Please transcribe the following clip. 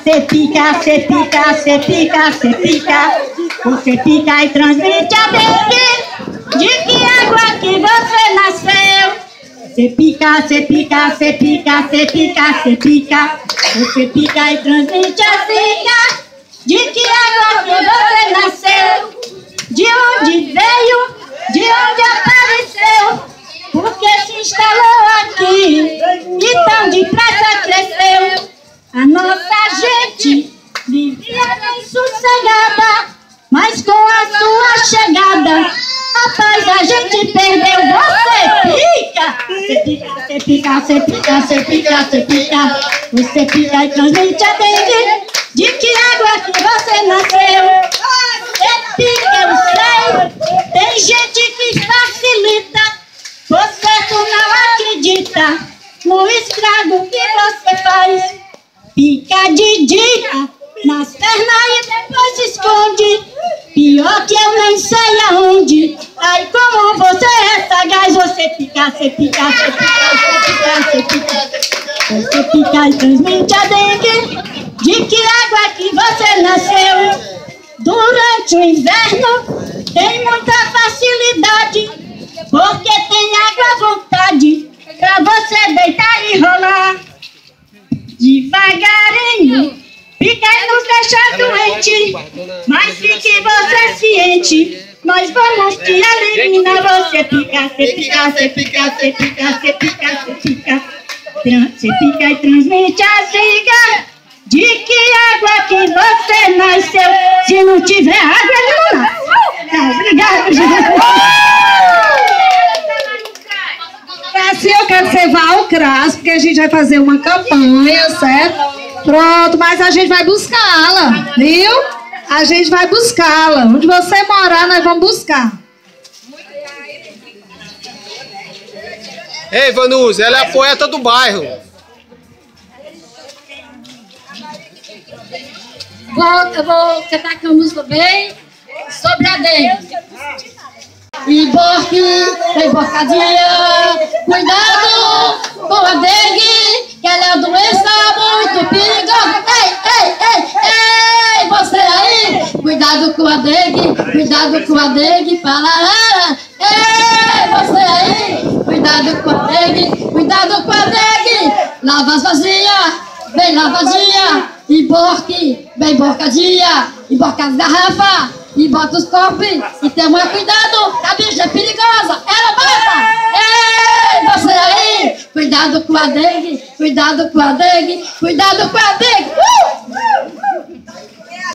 cê pica, cê pica, cê pica, cê pica. Você pica e transmite a dengue. De que água que você nasceu? Cê pica, cê pica, cê pica, cê pica, cê pica. Você pica e transmite a zika. De que água que você nasceu? De onde veio? De onde apareceu? Porque se instalou aqui e tão depressa cresceu. A nossa gente vivia bem sossegada, mas com a sua chegada a paz a gente perdeu. Você pica, você pica, você pica, você pica, você pica. Você pica e transmite a dengue. De que água que você nasceu? Você pica, eu sei. Tem gente que facilita, você não acredita no estrago que você faz. Pica de dica nas pernas e depois se esconde. Pior que eu nem sei aonde. Aí como você é sagaz, você pica, você pica, você pica, você pica, você pica. Você pica e transmite a dengue. De que água que você nasceu? Durante o inverno tem muita facilidade, porque tem água à vontade pra você deitar e rolar. Devagarinho, pica e nos deixa doente, mas fique você ciente, nós vamos te eliminar. Você pica, você pica, você pica, você pica, você pica, você pica. Você pica e transmite a zika. De que água que você nasceu? Se não tiver água, ele não nasce. Obrigado, gente. Assim eu quero que você vá ao CRAS, porque a gente vai fazer uma campanha, certo? Pronto, mas a gente vai buscá-la, viu? A gente vai buscá-la. Onde você morar, nós vamos buscar. Ei, Vanusa, ela é a poeta do bairro. Eu vou cantar aqui uma música bem sobre a dengue. Embocadinha, cuidado com a dengue, que ela é uma doença muito perigosa. Ei, você aí, cuidado com a dengue, parará. Ei, você aí, cuidado com a dengue, lava as vasilhas, bem lavadinha, emborque, bem emborcadinha, emborca as garrafas, e bota os copos, e tem muito cuidado, a bicha é perigosa, ela mata! Ei, você aí, cuidado com a dengue, cuidado com a dengue, cuidado com a dengue!